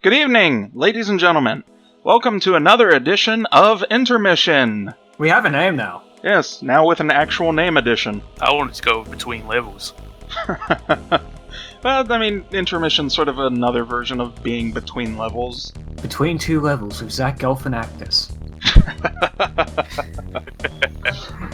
Good evening, ladies and gentlemen. Welcome to another edition of Intermission. We have a name now. Yes, now with an actual name edition. I wanted to go between levels. Well, I mean, Intermission's sort of another version of being between levels. Between two levels with Zach Galifianakis.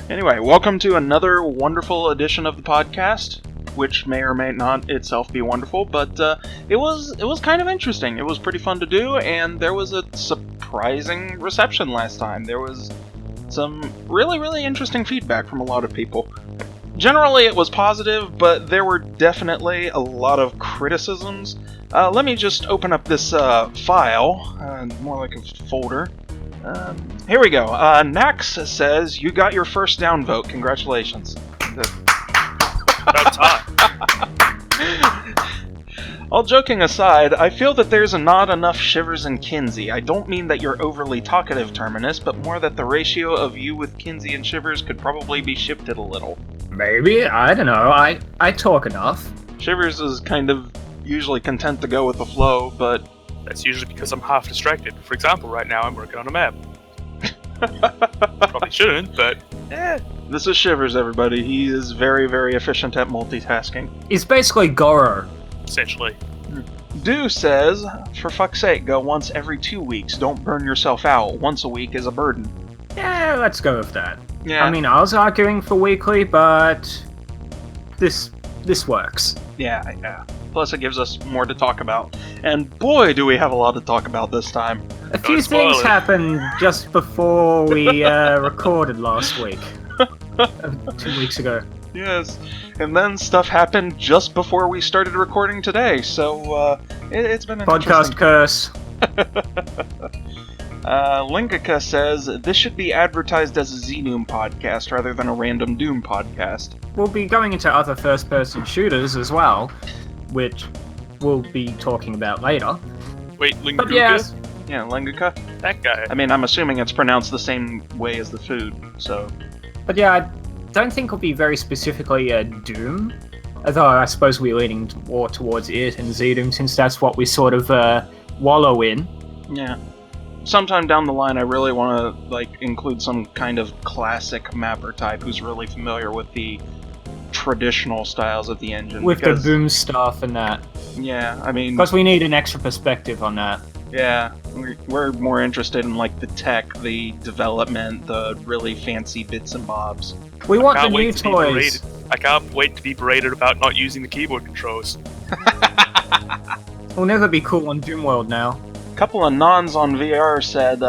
Anyway, welcome to another wonderful edition of the podcast, which may or may not itself be wonderful, but it was kind of interesting. It was pretty fun to do, and there was a surprising reception last time. There was some really interesting feedback from a lot of people. Generally, it was positive, but there were definitely a lot of criticisms. Let me just open up this file, more like a folder. Here we go. Nax says, you got your first downvote. Congratulations. About time. All joking aside, I feel that there's not enough shivers in Kinsie. I don't mean that you're overly talkative, Terminus, but more that the ratio of you with Kinsie and shivers could probably be shifted a little. Maybe, I don't know, I talk enough. Shivers is kind of usually content to go with the flow, but... That's usually because I'm half distracted. For example, right now I'm working on a map. Probably shouldn't, but... This is Shivers, everybody. He is very efficient at multitasking. He's basically Goro. Essentially. Do says, for fuck's sake, go once every 2 weeks. Don't burn yourself out. Once a week is a burden. Yeah, let's go with that. Yeah. I mean, I was arguing for weekly, but this works. Yeah. Plus, it gives us more to talk about. And boy, do we have a lot to talk about this time. A few things happened just before we recorded last week. 2 weeks ago. Yes, and then stuff happened just before we started recording today, so it's been an podcast curse. Lingica says, this should be advertised as a Z-Doom podcast rather than a random Doom podcast. We'll be going into other first-person shooters as well, which we'll be talking about later. Wait, Linguka? But yeah, Lingica? That guy. I mean, I'm assuming it's pronounced the same way as the food, so... But yeah, I don't think it'll be very specifically Doom, although I suppose we're leaning more towards it and Z-Doom since that's what we sort of wallow in. Yeah. Sometime down the line, I really want to include some kind of classic mapper type who's really familiar with the traditional styles of the engine. With the boom stuff and that. Yeah, I mean... Because we need an extra perspective on that. Yeah, we're more interested in the tech, the development, the really fancy bits and bobs. We want the new toys. I can't wait to be berated about not using the keyboard controls. We'll never be cool on Doom World now. A couple of nons on VR said,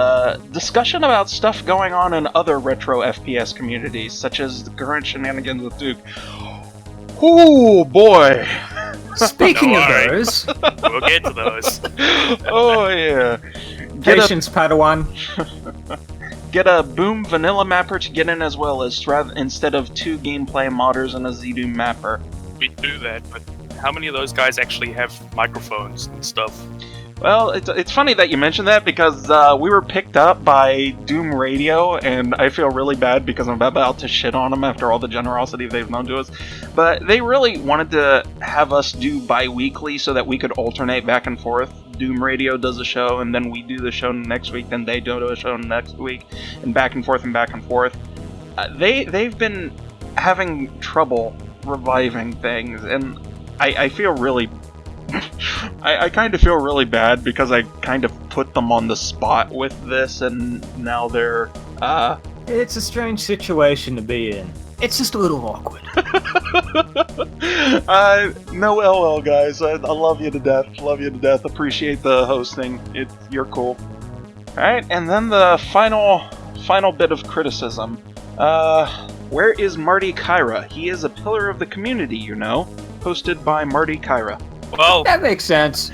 discussion about stuff going on in other retro FPS communities, such as the current shenanigans with Duke. Ooh, boy! Speaking of those... We'll get to those. Oh, yeah. Patience, Padawan. Get a Boom vanilla mapper to get in as well as instead of 2 gameplay modders and a Z-Doom mapper. We do that, but how many of those guys actually have microphones and stuff? Well, it's funny that you mentioned that because we were picked up by Doom Radio, and I feel really bad because I'm about to shit on them after all the generosity they've done to us. But they really wanted to have us do bi-weekly so that we could alternate back and forth. Doom Radio does a show, and then we do the show next week, then they do a show next week, and back and forth and back and forth. They've been having trouble reviving things, and I feel really... I kind of feel really bad because I kind of put them on the spot with this, and now they're, It's a strange situation to be in. It's just a little awkward. No LL, guys. I love you to death. Love you to death. Appreciate the hosting. You're cool. Alright, and then the final bit of criticism. Where is Marty Kyra? He is a pillar of the community, you know. Hosted by Marty Kyra. Well, that makes sense.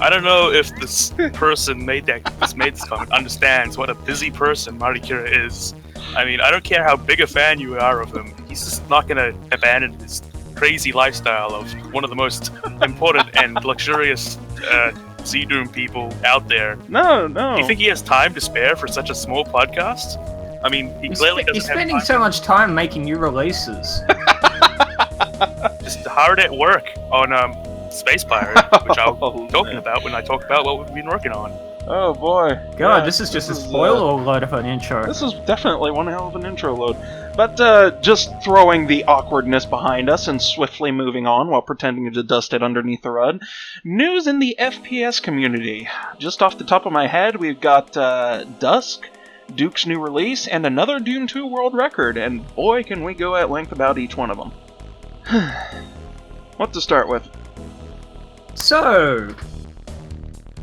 I don't know if this person made this comment understands what a busy person Marty Kira is. I mean, I don't care how big a fan you are of him. He's just not going to abandon his crazy lifestyle of one of the most important and luxurious Z-Doom people out there. No. Do you think he has time to spare for such a small podcast? I mean, he clearly doesn't have time. He's spending so much time making new releases. Just hard at work on Space Pirate, which I'll be talking about when I talk about what we've been working on. Oh boy. God, Yeah, this is just a spoiler load of an intro. This is definitely one hell of an intro load. But just throwing the awkwardness behind us and swiftly moving on while pretending to dust it underneath the rug. News in the FPS community. Just off the top of my head, we've got Dusk, Duke's new release, and another Doom 2 world record, and boy can we go at length about each one of them. What to start with? So,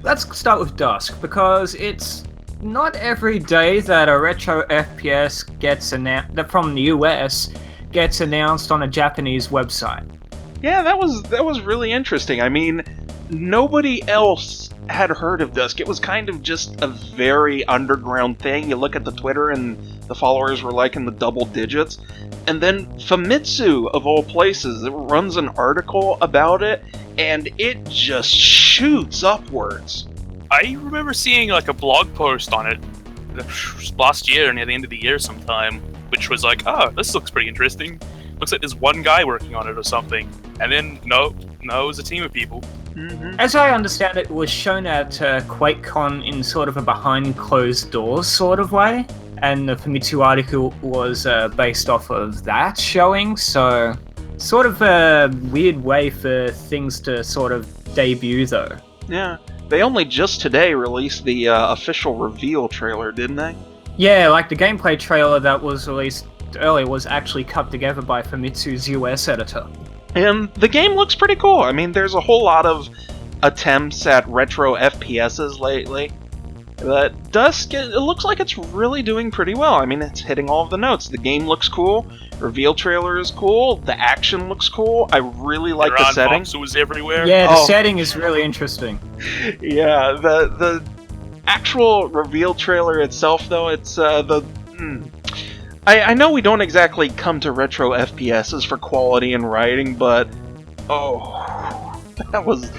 let's start with Dusk, because it's not every day that a retro FPS gets announced from the US gets announced on a Japanese website. Yeah, that was really interesting. I mean, nobody else had heard of Dusk. It was kind of just a very underground thing. You look at the Twitter and the followers were like in the double digits. And then Famitsu, of all places, runs an article about it, and it just shoots upwards. I remember seeing like a blog post on it last year, near the end of the year sometime, which was like, oh, this looks pretty interesting. Looks like there's one guy working on it or something. And then, no, it was a team of people. Mm-hmm. As I understand it, was shown at QuakeCon in sort of a behind closed doors sort of way. And the Famitsu article was based off of that showing, so sort of a weird way for things to sort of debut though. Yeah. They only just today released the official reveal trailer, didn't they? Yeah, like the gameplay trailer that was released earlier was actually cut together by Famitsu's US editor. And the game looks pretty cool. I mean, there's a whole lot of attempts at retro FPSs lately. But Dusk, it looks like it's really doing pretty well. I mean, it's hitting all of the notes. The game looks cool. Reveal trailer is cool. The action looks cool. I really like the setting. Voxels everywhere. Yeah, the setting is really interesting. Yeah, the actual reveal trailer itself, though, it's I know we don't exactly come to retro FPSs for quality and writing, but that was.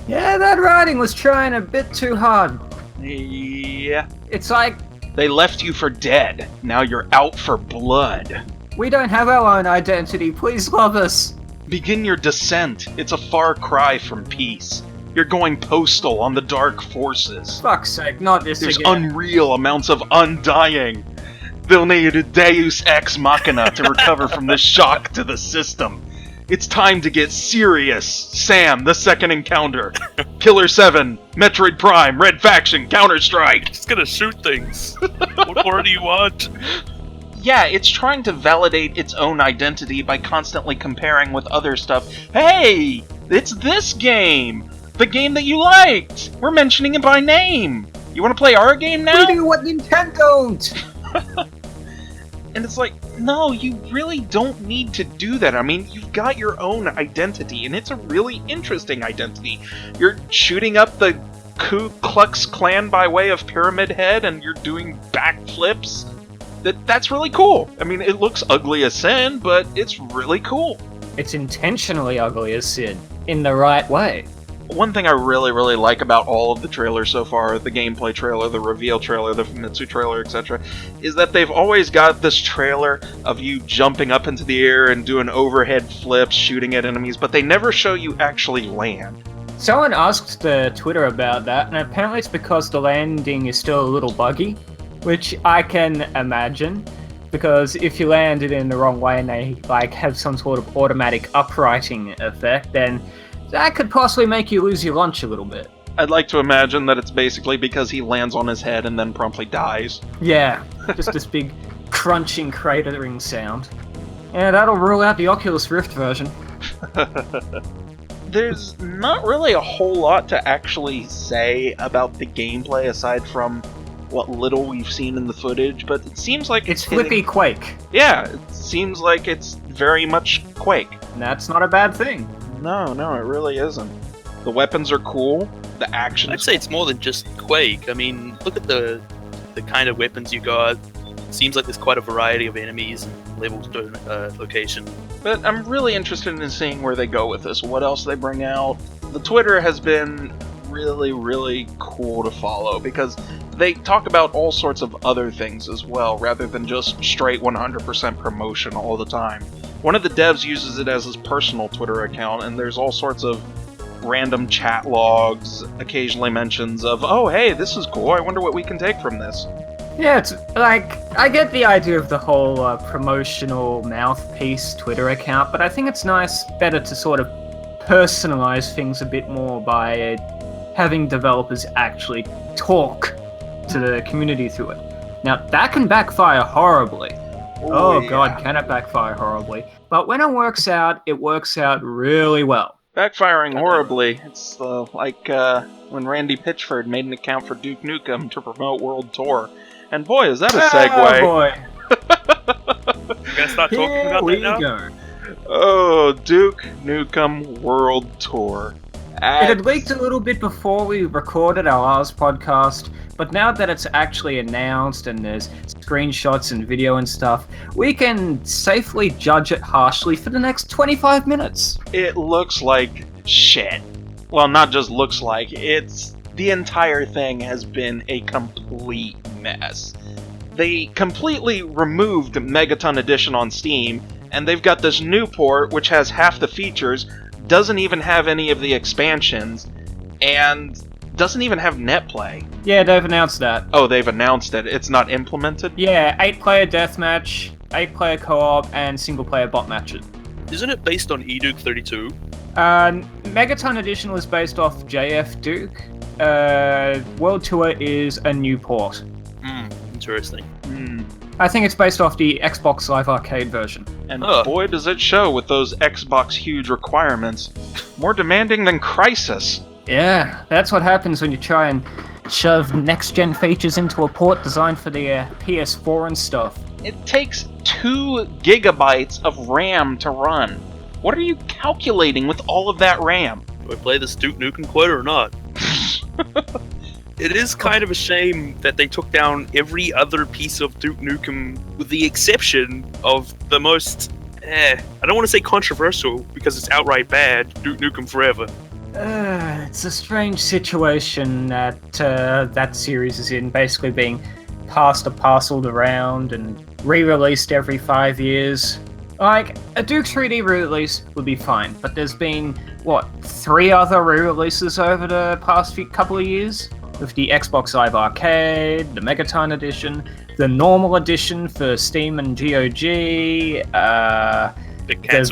Yeah, that writing was trying a bit too hard. Yeah. It's like, they left you for dead. Now you're out for blood. we don't have our own identity, please love us. Begin your descent. It's a far cry from peace. You're going postal on the dark forces. Fuck's sake, not this There's again. unreal amounts of undying. They'll need a Deus Ex Machina to recover from the shock to the system. It's time to get serious. Sam, the second encounter. Killer 7, Metroid Prime, Red Faction, Counter-Strike. Just gonna shoot things. What more do you want? Yeah, it's trying to validate its own identity by constantly comparing with other stuff. Hey, it's this game! The game that you liked! We're mentioning it by name! You want to play our game now? We do what Nintendo don't! And it's like, no, you really don't need to do that. I mean, you've got your own identity, and it's a really interesting identity. You're shooting up the Ku Klux Klan by way of Pyramid Head, and you're doing backflips. That's really cool. I mean, it looks ugly as sin, but it's really cool. It's intentionally ugly as sin, in the right way. One thing I really, really like about all of the trailers so far, the gameplay trailer, the reveal trailer, the Famitsu trailer, etc., is that they've always got this trailer of you jumping up into the air and doing overhead flips, shooting at enemies, but they never show you actually land. Someone asked the Twitter about that, and apparently it's because the landing is still a little buggy, which I can imagine, because if you land it in the wrong way and they like have some sort of automatic uprighting effect, then that could possibly make you lose your lunch a little bit. I'd like to imagine that it's basically because he lands on his head and then promptly dies. Yeah, just this big crunching, cratering sound. Yeah, that'll rule out the Oculus Rift version. There's not really a whole lot to actually say about the gameplay aside from what little we've seen in the footage, but it seems like it's flippy Quake. Yeah, it seems like it's very much Quake. And that's not a bad thing. No, it really isn't. The weapons are cool. The action. I'd say it's more than just Quake. I mean, look at the kind of weapons you got. It seems like there's quite a variety of enemies and levels to location. But I'm really interested in seeing where they go with this. What else they bring out. The Twitter has been really, really cool to follow because they talk about all sorts of other things as well, rather than just straight 100% promotion all the time. One of the devs uses it as his personal Twitter account, and there's all sorts of random chat logs, occasionally mentions of, oh, hey, this is cool, I wonder what we can take from this. Yeah, it's like, I get the idea of the whole promotional mouthpiece Twitter account, but I think it's better to sort of personalize things a bit more by having developers actually talk to the community through it. Now, that can backfire horribly. Oh yeah. God, can it backfire horribly? But when it works out really well. Backfiring horribly. It's like when Randy Pitchford made an account for Duke Nukem to promote World Tour. And boy, is that a segue. Oh boy. You gonna start talking about that now? Go. Oh, Duke Nukem World Tour. It had leaked a little bit before we recorded our last podcast, but now that it's actually announced and there's screenshots and video and stuff, we can safely judge it harshly for the next 25 minutes. It looks like shit. Well, not just looks like, the entire thing has been a complete mess. They completely removed Megaton Edition on Steam, and they've got this new port which has half the features, doesn't even have any of the expansions, and doesn't even have netplay. Yeah, they've announced that. Oh, they've announced it. It's not implemented? Yeah, 8-player deathmatch, 8-player co-op, and single-player bot matches. Isn't it based on eDuke 32? Megaton Edition was based off JF Duke. World Tour is a new port. Interesting. I think it's based off the Xbox Live Arcade version. And boy does it show with those Xbox huge requirements. More demanding than Crysis. Yeah, that's what happens when you try and shove next-gen features into a port designed for the PS4 and stuff. It takes 2 gigabytes of RAM to run. What are you calculating with all of that RAM? Do I play this Duke Nukem quote or not? It is kind of a shame that they took down every other piece of Duke Nukem with the exception of the most, I don't want to say controversial because it's outright bad, Duke Nukem Forever. It's a strange situation that that series is in, basically being passed or parceled around and re-released every 5 years. Like, a Duke 3D re-release would be fine, but there's been, 3 other re-releases over the past couple of years? With the Xbox Live Arcade, the Megaton Edition, the normal edition for Steam and GOG, the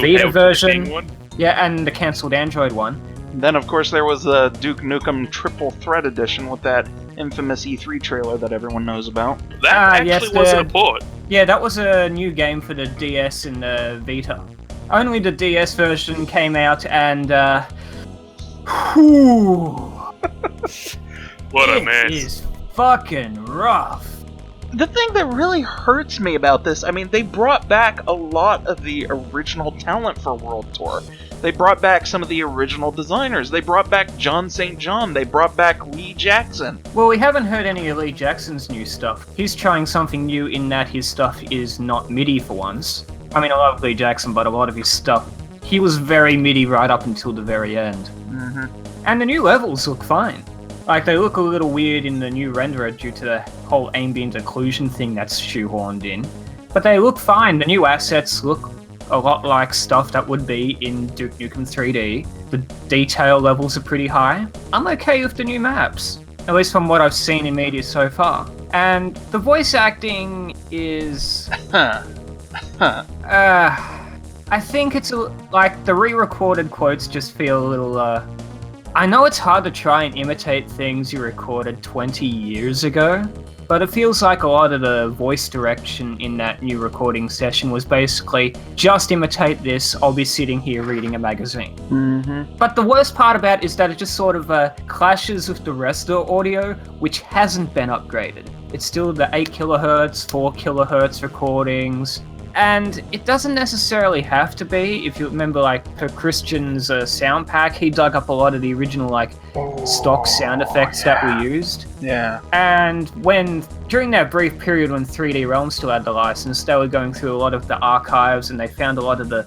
Vita version, one. Yeah, and the cancelled Android one. Then, of course, there was the Duke Nukem Triple Threat Edition with that infamous E3 trailer that everyone knows about. That actually wasn't a port. Yeah, that was a new game for the DS and the Vita. Only the DS version came out and, What a mess. It is fucking rough. The thing that really hurts me about this, I mean, they brought back a lot of the original talent for World Tour. They brought back some of the original designers. They brought back John St. John. They brought back Lee Jackson. Well, we haven't heard any of Lee Jackson's new stuff. He's trying something new in that his stuff is not MIDI for once. I mean, I love Lee Jackson, but a lot of his stuff, he was very MIDI right up until the very end. And the new levels look fine. Like, they look a little weird in the new renderer due to the whole ambient occlusion thing that's shoehorned in. But they look fine. The new assets look a lot like stuff that would be in Duke Nukem 3D. The detail levels are pretty high. I'm okay with the new maps, at least from what I've seen in media so far. And the voice acting is... I think it's like the re-recorded quotes just feel a little... I know it's hard to try and imitate things you recorded 20 years ago, but it feels like a lot of the voice direction in that new recording session was basically, just imitate this, I'll be sitting here reading a magazine. But the worst part about it is that it just sort of clashes with the rest of the audio, which hasn't been upgraded. It's still the 8 kHz, 4 kHz recordings, and it doesn't necessarily have to be. If you remember, like, per Christian's sound pack, he dug up a lot of the original, like, stock sound effects that we used. Yeah. And during that brief period when 3D Realm still had the license, they were going through a lot of the archives and they found a lot of the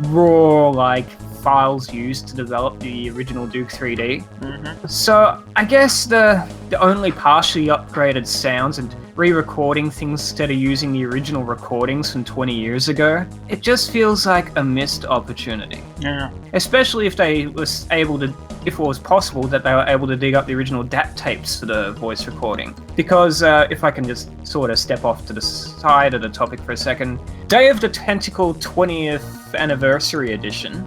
raw, like, files used to develop the original Duke 3D. Mm-hmm. So I guess the only partially upgraded sounds and re-recording things instead of using the original recordings from 20 years ago, it just feels like a missed opportunity. Yeah. Especially if it was possible that they were able to dig up the original DAT tapes for the voice recording. Because if I can just sort of step off to the side of the topic for a second, Day of the Tentacle 20th Anniversary Edition,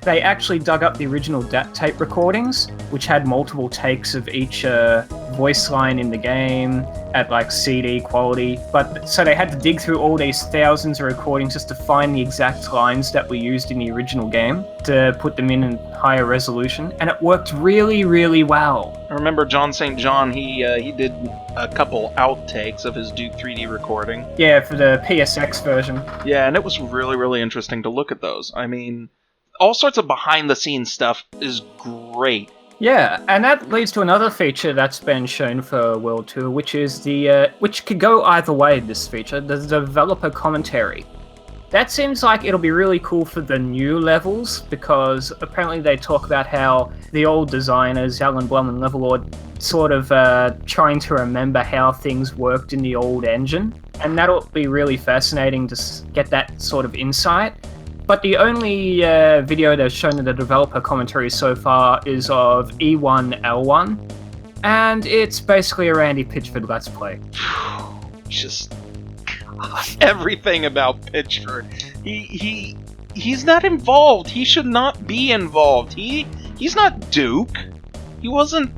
they actually dug up the original DAT tape recordings, which had multiple takes of each voice line in the game at like CD quality. But so they had to dig through all these thousands of recordings just to find the exact lines that were used in the original game to put them in higher resolution, and it worked really, really well. I remember John St. John, he did a couple outtakes of his Duke 3D recording. Yeah, for the PSX version. Yeah, and it was really, really interesting to look at those. I mean, all sorts of behind-the-scenes stuff is great. Yeah, and that leads to another feature that's been shown for World Tour, which is which could go either way, this feature, the developer commentary. That seems like it'll be really cool for the new levels, because apparently they talk about how the old designers, Alan Blum and Levelord, sort of trying to remember how things worked in the old engine, and that'll be really fascinating to get that sort of insight. But the only video they've shown in the developer commentary so far is of E1L1, and it's basically a Randy Pitchford Let's Play. Just everything about Pitchford. He's not involved. He should not be involved. He's not Duke. He wasn't.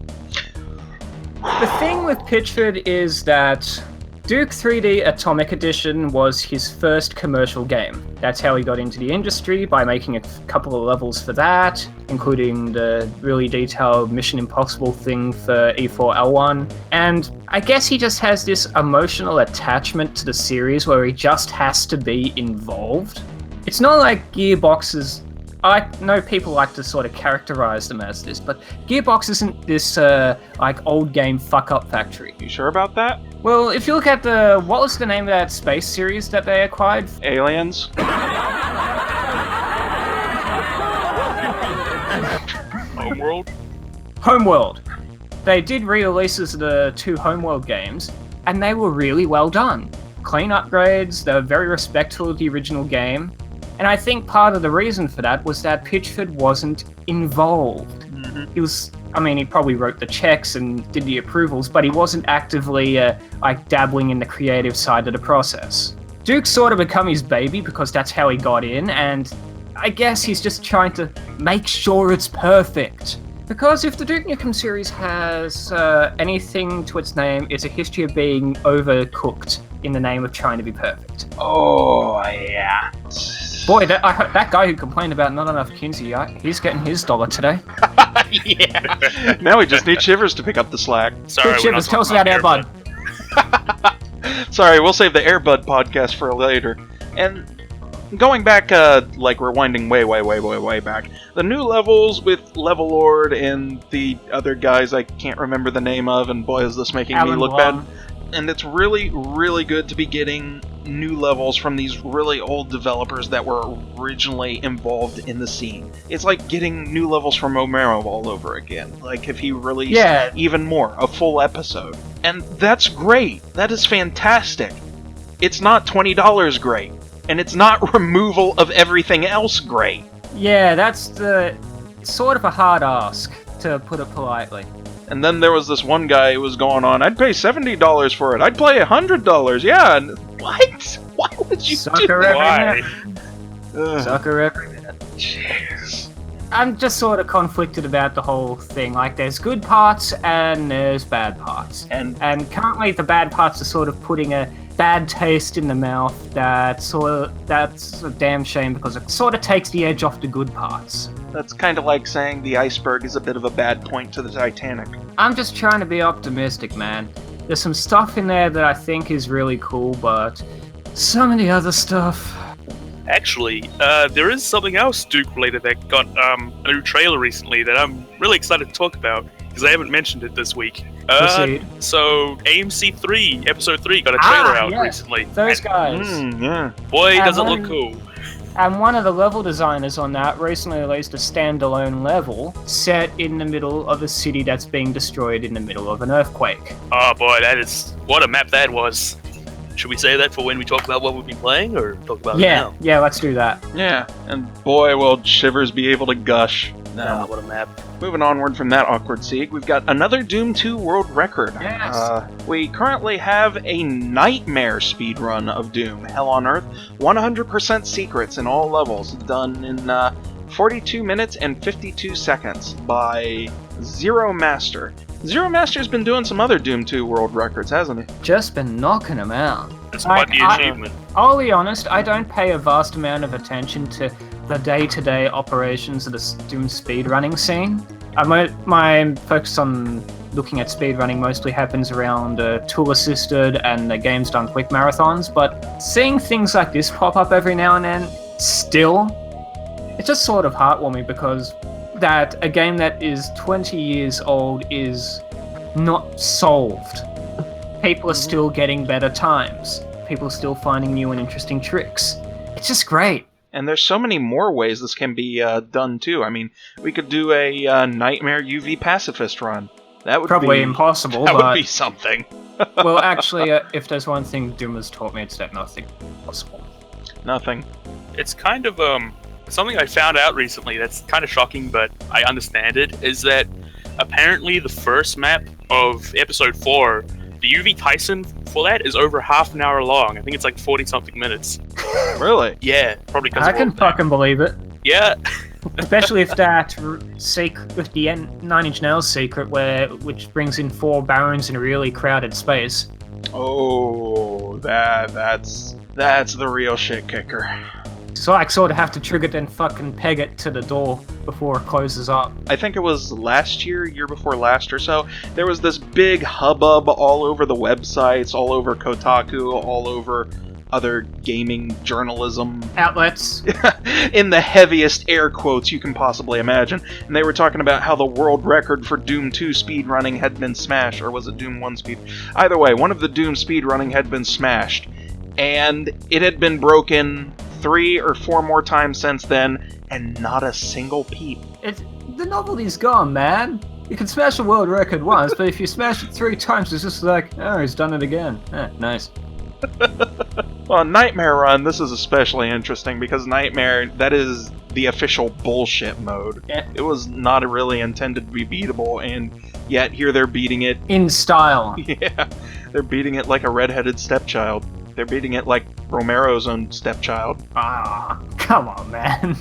The thing with Pitchford is that Duke 3D Atomic Edition was his first commercial game. That's how he got into the industry, by making a couple of levels for that, including the really detailed Mission Impossible thing for E4L1. And I guess he just has this emotional attachment to the series where he just has to be involved. It's not like Gearbox's... I know people like to sort of characterize them as this, but Gearbox isn't this, like, old game fuck-up factory. You sure about that? Well, if you look at what was the name of that space series that they acquired? Aliens? Homeworld? Homeworld. They did re-releases of the 2 Homeworld games, and they were really well done. Clean upgrades, they were very respectful of the original game, and I think part of the reason for that was that Pitchford wasn't involved. He was, I mean, he probably wrote the checks and did the approvals, but he wasn't actively, like, dabbling in the creative side of the process. Duke's sort of become his baby because that's how he got in, and I guess he's just trying to make sure it's perfect. Because if the Duke Nukem series has anything to its name, it's a history of being overcooked in the name of trying to be perfect. Oh, yeah. Boy, that guy who complained about not enough Kinsie, he's getting his dollar today. Yeah. Now we just need Shivers to pick up the slack. Sorry, Good Shivers, tell us about Airbud. Sorry, we'll save the Airbud podcast for later. And going back, like rewinding way back, the new levels with Levelord and the other guys I can't remember the name of, and boy is this making me look bad. And it's really, really good to be getting new levels from these really old developers that were originally involved in the scene. It's like getting new levels from Romero all over again. Like if he released even more, a full episode. And that's great. That is fantastic. It's not $20 great. And it's not removal of everything else great. Yeah, that's sort of a hard ask, to put it politely. And then there was this one guy who was going on, I'd pay $70 for it. I'd play $100. Yeah. And what? Why would you do that? Why? Sucker every minute. Jeez. I'm just sort of conflicted about the whole thing. Like, there's good parts and there's bad parts. And currently the bad parts are sort of putting a bad taste in the mouth that's a damn shame, because it sort of takes the edge off the good parts. That's kind of like saying the iceberg is a bit of a bad point to the Titanic. I'm just trying to be optimistic, man. There's some stuff in there that I think is really cool, but some of the other stuff... Actually, there is something else Duke-related that got a new trailer recently that I'm really excited to talk about, because I haven't mentioned it this week. So, AMC 3, Episode 3, got a trailer out recently. Those guys. Boy, does it look cool. And one of the level designers on that recently released a standalone level set in the middle of a city that's being destroyed in the middle of an earthquake. Oh boy, that is what a map that was. Should we say that for when we talk about what we've been playing, or talk about it now? Yeah, let's do that. Yeah, and boy, will Shivers be able to gush. Nah, what a map. Moving onward from that awkward sieg, we've got another Doom 2 world record. Yes. We currently have a nightmare speedrun of Doom, Hell on Earth, 100% secrets in all levels, done in 42 minutes and 52 seconds by Zero Master. Zero Master's been doing some other Doom 2 world records, hasn't he? Just been knocking them out. It's quite the achievement. I'll be honest, I don't pay a vast amount of attention to the day-to-day operations of the Doom speedrunning scene. My focus on looking at speedrunning mostly happens around tool-assisted and the games done quick marathons, but seeing things like this pop up every now and then, still, it's just sort of heartwarming because that a game that is 20 years old is not solved. People are still getting better times. People are still finding new and interesting tricks. It's just great. And there's so many more ways this can be done too. I mean, we could do a Nightmare UV Pacifist run. That would probably be impossible. That but, would be something. Well, actually, if there's one thing Doom has taught me, it's that nothing is possible. Nothing. It's kind of something I found out recently that's kind of shocking, but I understand it, is that apparently the first map of episode 4, the UV Tyson for that is over half an hour long. I think it's like 40-something minutes. Really? Yeah, probably because I can fucking believe it. Yeah. Especially if that with the 9 Inch Nails secret, which brings in 4 barons in a really crowded space. Oh, that's the real shit kicker. So I sort of have to trigger it and fucking peg it to the door before it closes up. I think it was year before last or so, there was this big hubbub all over the websites, all over Kotaku, all over other gaming journalism outlets. In the heaviest air quotes you can possibly imagine. And they were talking about how the world record for Doom 2 speedrunning had been smashed, or was it Doom 1 speed? Either way, one of the Doom speedrunning had been smashed. And it had been broken 3 or 4 more times since then, and not a single peep. The novelty's gone, man. You can smash a world record once, but if you smash it 3 times, it's just like, oh, he's done it again. Nice. Well, Nightmare Run, this is especially interesting because Nightmare, that is the official bullshit mode. Yeah. It was not really intended to be beatable, and yet here they're beating it. In style. Yeah, they're beating it like a redheaded stepchild. They're beating it like Romero's own stepchild. Ah, come on, man.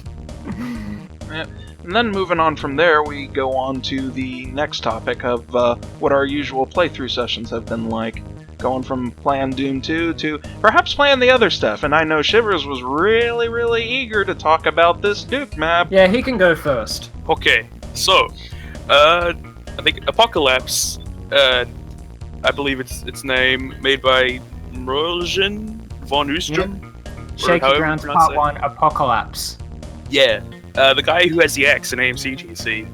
Yeah. And then moving on from there, we go on to the next topic of what our usual playthrough sessions have been like. Going from playing Doom 2 to perhaps playing the other stuff. And I know Shivers was really, really eager to talk about this Duke map. Yeah, he can go first. Okay, so, I think Apocalypse, I believe it's name, made by Mergen von Oostrom. Yeah. Shaky Grounds Part 1, Apocalypse. Yeah, the guy who has the axe in AMCGC.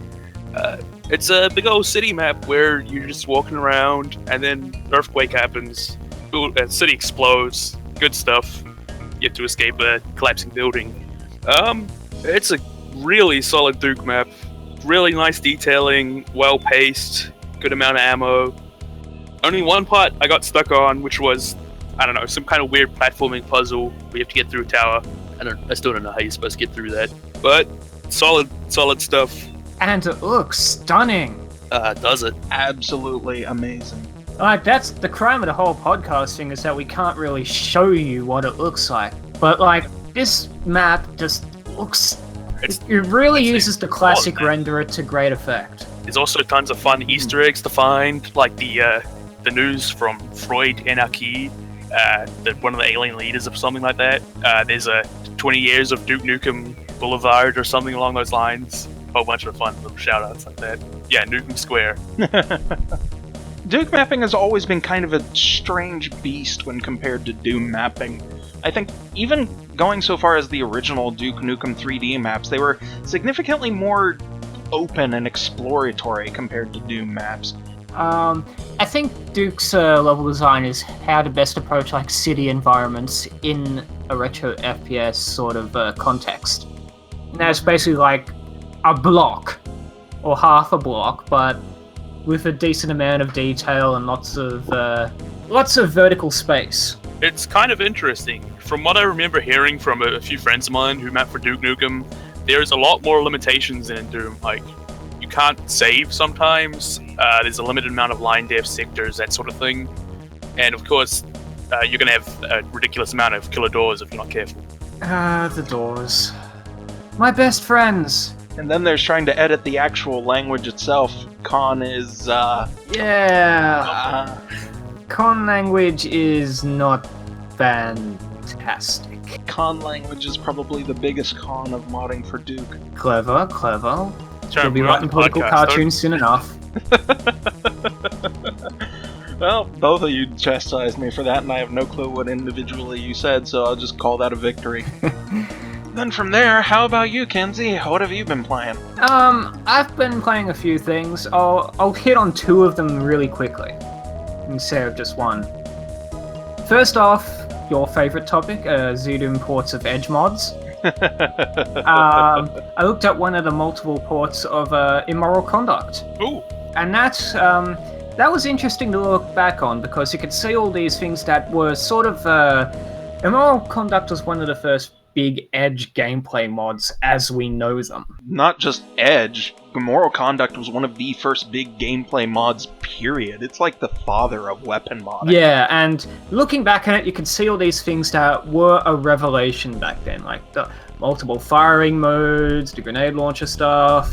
It's a big old city map where you're just walking around, and then an earthquake happens, a city explodes, good stuff. You have to escape a collapsing building. It's a really solid Duke map, really nice detailing, well paced, good amount of ammo. Only one part I got stuck on, which was, I don't know, some kind of weird platforming puzzle where you have to get through a tower. I still don't know how you're supposed to get through that, but solid stuff. And it looks stunning. Does it? Absolutely amazing. Like, that's the crime of the whole podcasting, is that we can't really show you what it looks like. But, like, this map just looks... It really uses the classic renderer to great effect. There's also tons of fun Easter eggs to find, like the news from Freud Anarchy, one of the alien leaders or something like that. There's a 20 years of Duke Nukem Boulevard or something along those lines. A whole bunch of fun little shout-outs like that. Yeah, Nukem Square. Duke mapping has always been kind of a strange beast when compared to Doom mapping. I think even going so far as the original Duke Nukem 3D maps, they were significantly more open and exploratory compared to Doom maps. I think Duke's level design is how to best approach like city environments in a retro FPS sort of context. And that's basically like a block or half a block, but with a decent amount of detail and lots of vertical space. It's kind of interesting. From what I remember hearing from a few friends of mine who met for Duke Nukem, there's a lot more limitations in Doom. Like, you can't save sometimes. There's a limited amount of line depth sectors, that sort of thing. And of course, you're going to have a ridiculous amount of killer doors if you're not careful. The doors. My best friends. And then there's trying to edit the actual language itself. Con is, Con language is not fantastic. Con language is probably the biggest con of modding for Duke. Clever. Sorry, You'll be we're writing on the political podcast, cartoons soon enough. Well, both of you chastised me for that, and I have no clue what individually you said, so I'll just call that a victory. Then from there, how about you, Kinsie? What have you been playing? I've been playing a few things. I'll hit on two of them really quickly, instead of just one. First off, your favorite topic, ZDoom ports of Edge mods. I looked at one of the multiple ports of Immoral Conduct. Ooh. And that was interesting to look back on, because you could see all these things that were sort of... Immoral Conduct was one of the first big Edge gameplay mods as we know them. Not just Edge. Moral Conduct was one of the first big gameplay mods, period. It's like the father of weapon modding. Yeah, and looking back at it, you can see all these things that were a revelation back then, like the multiple firing modes, the grenade launcher stuff,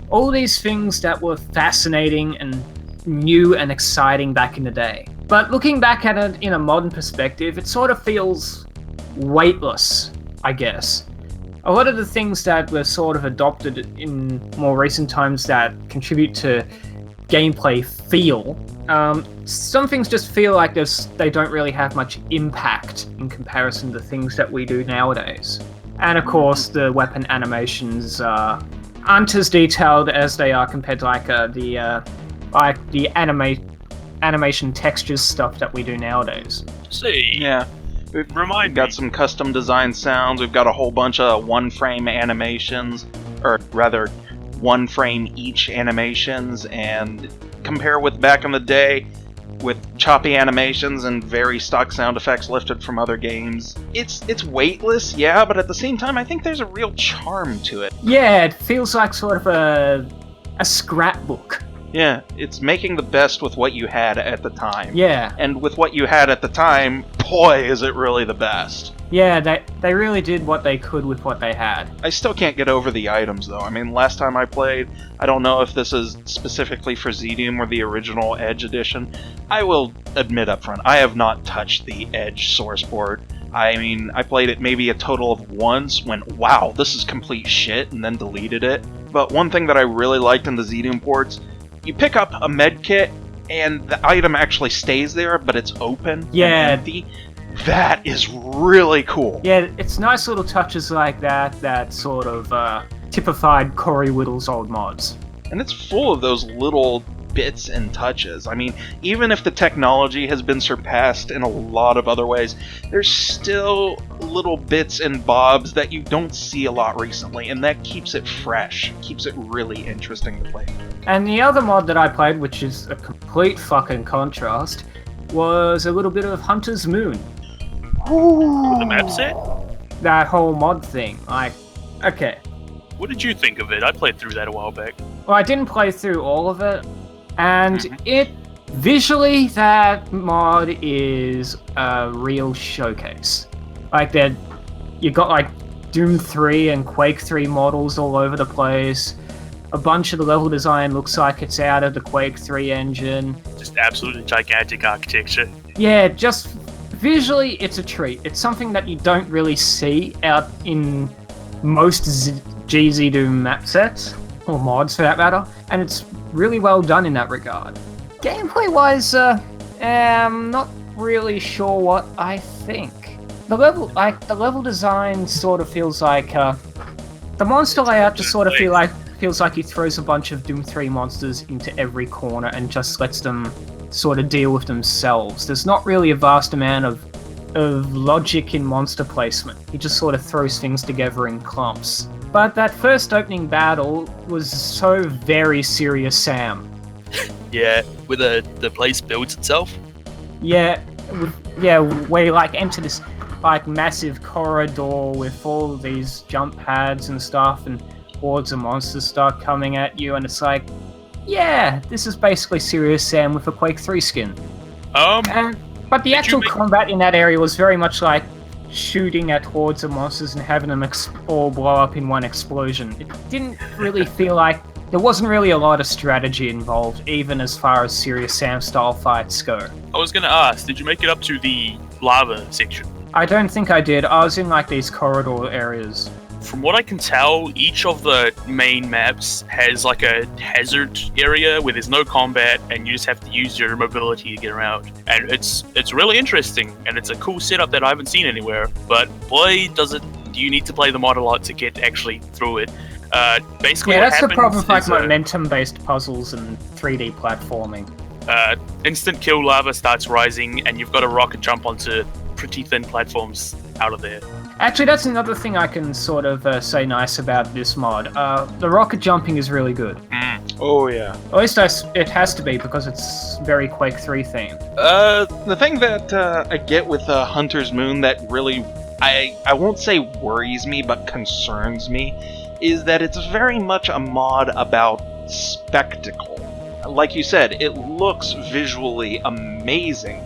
all these things that were fascinating and new and exciting back in the day. But looking back at it in a modern perspective, it sort of feels weightless, I guess. A lot of the things that were sort of adopted in more recent times that contribute to gameplay feel, some things just feel like they don't really have much impact in comparison to things that we do nowadays. And of course, the weapon animations aren't as detailed as they are compared to the animation textures stuff that we do nowadays. See. Yeah. We've got some custom design sounds. We've got a whole bunch of one-frame animations, or rather, one-frame each animations, and compare with back in the day with choppy animations and very stock sound effects lifted from other games. It's weightless, yeah, but at the same time, I think there's a real charm to it. Yeah, it feels like sort of a scrapbook. Yeah, it's making the best with what you had at the time. Yeah. And with what you had at the time, boy, is it really the best. Yeah, they really did what they could with what they had. I still can't get over the items, though. I mean, last time I played, I don't know if this is specifically for ZDoom or the original Edge edition. I will admit up front, I have not touched the Edge source port. I mean, I played it maybe a total of once, went, wow, this is complete shit, and then deleted it. But one thing that I really liked in the ZDoom ports, you pick up a med kit, and the item actually stays there, but it's open and empty. That is really cool. Yeah, it's nice little touches like that sort of typified Corey Whittle's old mods. And it's full of those little bits and touches. I mean, even if the technology has been surpassed in a lot of other ways, there's still little bits and bobs that you don't see a lot recently, and that keeps it fresh, keeps it really interesting to play. And the other mod that I played, which is a complete fucking contrast, was a little bit of Hunter's Moon. Ooh. The map set? That whole mod thing. Okay. What did you think of it? I played through that a while back. Well, I didn't play through all of it, and visually, that mod is a real showcase. Like, you got like Doom 3 and Quake 3 models all over the place. A bunch of the level design looks like it's out of the Quake 3 engine. Just absolutely gigantic architecture. Yeah, just visually, it's a treat. It's something that you don't really see out in most GZ Doom map sets, or mods for that matter, and it's really well done in that regard. Gameplay-wise, I'm not really sure what I think. The level design sort of feels like the monster layout just sort of feels like he throws a bunch of Doom 3 monsters into every corner and just lets them sort of deal with themselves. There's not really a vast amount of logic in monster placement. He just sort of throws things together in clumps. But that first opening battle was so very Serious Sam. Yeah, with the place builds itself. Yeah, where you like enter this like massive corridor with all these jump pads and stuff, and hordes of monsters start coming at you, and it's like, yeah, this is basically Serious Sam with a Quake 3 skin. But the actual combat in that area was very much like shooting at hordes of monsters and having them all blow up in one explosion. It didn't really feel like there wasn't really a lot of strategy involved, even as far as Serious Sam style fights go. I was gonna ask, did you make it up to the lava section? I don't think I did. I was in like these corridor areas. From what I can tell, each of the main maps has like a hazard area where there's no combat and you just have to use your mobility to get around. And it's really interesting, and it's a cool setup that I haven't seen anywhere. But boy, do you need to play the mod a lot to get actually through it. Basically, yeah, what that's the problem with like is, momentum-based puzzles and 3D platforming. Instant kill lava starts rising, and you've got to rocket jump onto pretty thin platforms out of there. Actually, that's another thing I can sort of say nice about this mod. The rocket jumping is really good. Oh, yeah. At least it has to be, because it's very Quake 3 themed. The thing that I get with Hunter's Moon that really, I won't say worries me, but concerns me, is that it's very much a mod about spectacle. Like you said, it looks visually amazing,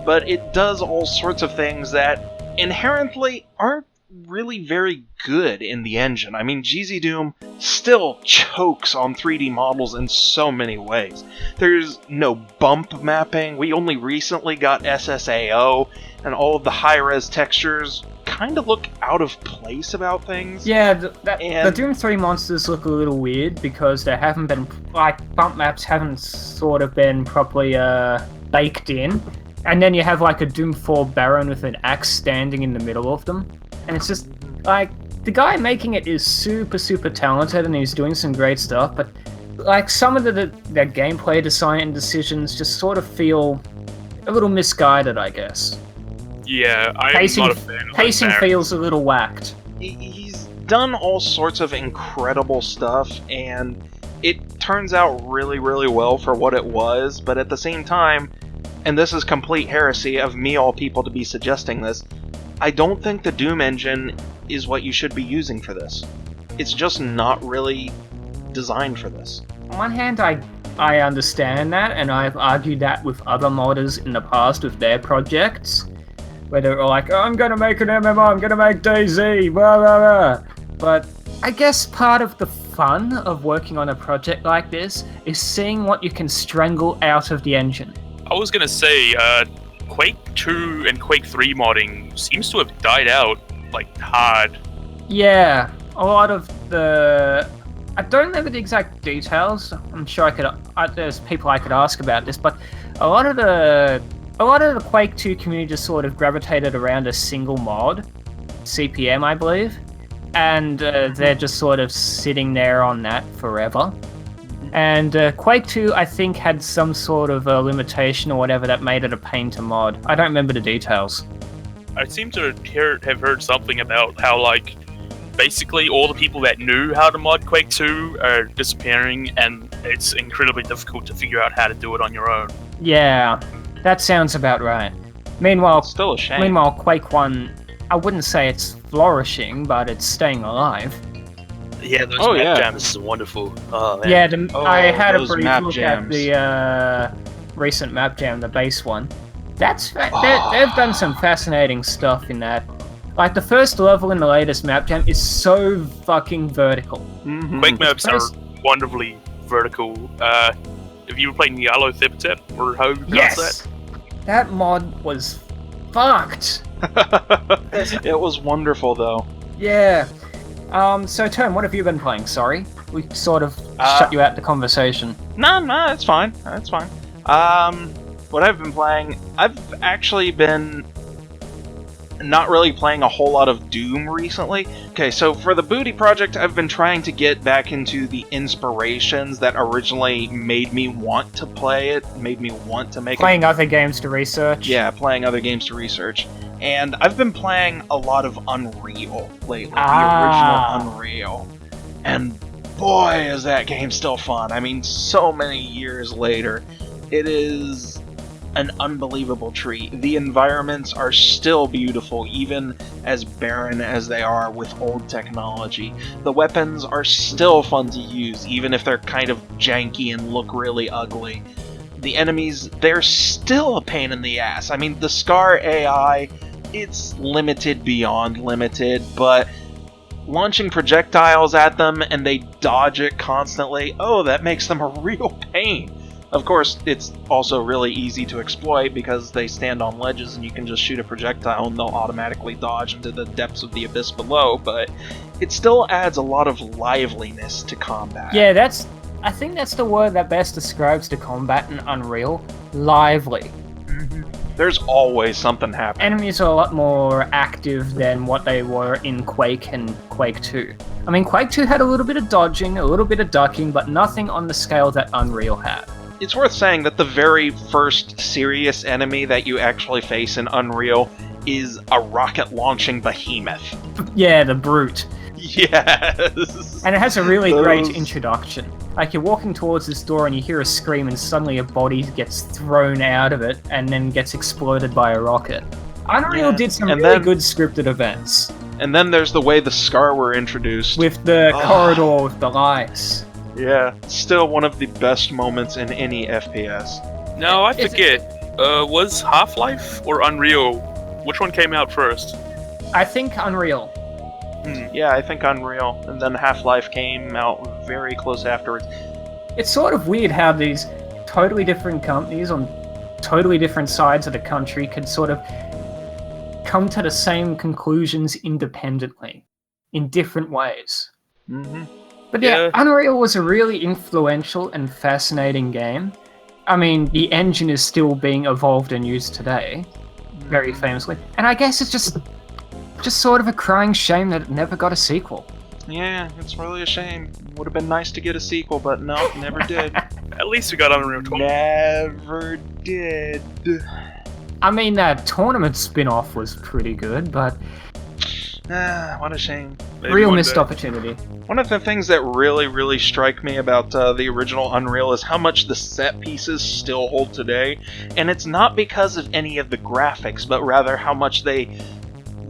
but it does all sorts of things that inherently aren't really very good in the engine. I mean, GZ Doom still chokes on 3D models in so many ways. There's no bump mapping. We only recently got SSAO, and all of the high-res textures kind of look out of place about things. Yeah, the Doom 3 monsters look a little weird because they haven't been, like, bump maps haven't sort of been properly baked in. And then you have like a Doom 4 Baron with an axe standing in the middle of them. And it's just, like, the guy making it is super, super talented and he's doing some great stuff, but like some of the gameplay design and decisions just sort of feel a little misguided, I guess. Yeah, I'm not a fan of pacing feels a little whacked. He's done all sorts of incredible stuff, and it turns out really, really well for what it was, but at the same time, and this is complete heresy of me all people to be suggesting this, I don't think the Doom engine is what you should be using for this. It's just not really designed for this. On one hand, I understand that, and I've argued that with other modders in the past with their projects, where they're like, oh, I'm gonna make an MMO, I'm gonna make DayZ, blah blah blah. But I guess part of the fun of working on a project like this is seeing what you can strangle out of the engine. I was gonna say, Quake 2 and Quake 3 modding seems to have died out, like, hard. Yeah, a lot of the... I don't remember the exact details. I'm sure there's people I could ask about this, but a lot of the Quake 2 community just sort of gravitated around a single mod, CPM, I believe, and they're just sort of sitting there on that forever. And Quake 2, I think, had some sort of limitation or whatever that made it a pain to mod. I don't remember the details. I seem to have heard something about how, like, basically all the people that knew how to mod Quake 2 are disappearing, and it's incredibly difficult to figure out how to do it on your own. Yeah, that sounds about right. Meanwhile, It's still a shame. Meanwhile, Quake 1, I wouldn't say it's flourishing, but it's staying alive. Yeah, those map jams are wonderful. Oh, man. Yeah, I had a those brief map look jams. at the recent map jam, the base one. They've done some fascinating stuff in that. Like, the first level in the latest map jam is so fucking vertical. Mm-hmm. Quake maps are wonderfully vertical. Have you ever played Yellow Thiptip, or how you pronounce that? That mod was fucked. It was wonderful, though. Yeah. So Tone, what have you been playing? Sorry, we sort of shut you out the conversation. No, it's fine. It's fine. What I've been playing, I've actually been not really playing a whole lot of Doom recently. Okay, so for the Booty Project, I've been trying to get back into the inspirations that originally made me want to play it, made me want to make Playing other games to research. Yeah, playing other games to research. And I've been playing a lot of Unreal lately, the original Unreal. And boy, is that game still fun. I mean, so many years later, it is an unbelievable treat. The environments are still beautiful, even as barren as they are with old technology. The weapons are still fun to use, even if they're kind of janky and look really ugly. The enemies, they're still a pain in the ass. I mean, the Scar AI, it's limited beyond limited, but launching projectiles at them and they dodge it constantly, oh, that makes them a real pain. Of course, it's also really easy to exploit because they stand on ledges and you can just shoot a projectile and they'll automatically dodge into the depths of the abyss below, but it still adds a lot of liveliness to combat. Yeah, I think that's the word that best describes the combat in Unreal. Lively. There's always something happening. Enemies are a lot more active than what they were in Quake and Quake 2. I mean, Quake 2 had a little bit of dodging, a little bit of ducking, but nothing on the scale that Unreal had. It's worth saying that the very first serious enemy that you actually face in Unreal is a rocket-launching behemoth. Yeah, the Brute. Yes! And it has a really great introduction. Like, you're walking towards this door and you hear a scream and suddenly a body gets thrown out of it and then gets exploded by a rocket. Unreal did some really good scripted events. And then there's the way the Scar were introduced. With the corridor with the lights. Yeah, still one of the best moments in any FPS. No, I forget. Was Half-Life or Unreal? Which one came out first? I think Unreal. Yeah, I think Unreal. And then Half-Life came out very close afterwards. It's sort of weird how these totally different companies on totally different sides of the country could sort of come to the same conclusions independently, in different ways. But yeah, Unreal was a really influential and fascinating game. I mean, the engine is still being evolved and used today, very famously. And I guess it's just sort of a crying shame that it never got a sequel. Yeah, it's really a shame. Would have been nice to get a sequel, but no, never did. At least we got Unreal 2. Never did. I mean, that tournament spin-off was pretty good, but... what a shame. Maybe real one missed day. opportunity. One of the things that really strike me about the original Unreal is how much the set pieces still hold today, and it's not because of any of the graphics, but rather how much they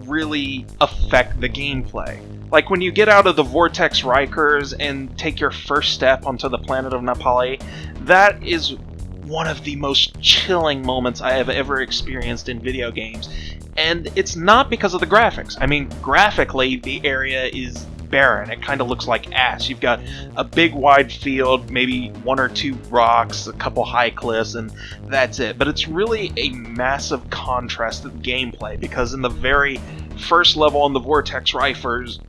really affect the gameplay. Like when you get out of the Vortex Rikers and take your first step onto the planet of Nepali, that is one of the most chilling moments I have ever experienced in video games. And it's not because of the graphics. I mean, graphically, the area is barren. It kind of looks like ash. You've got a big wide field, maybe one or two rocks, a couple high cliffs, and that's it. But it's really a massive contrast of gameplay, because in the very first level on the Vortex Rikers,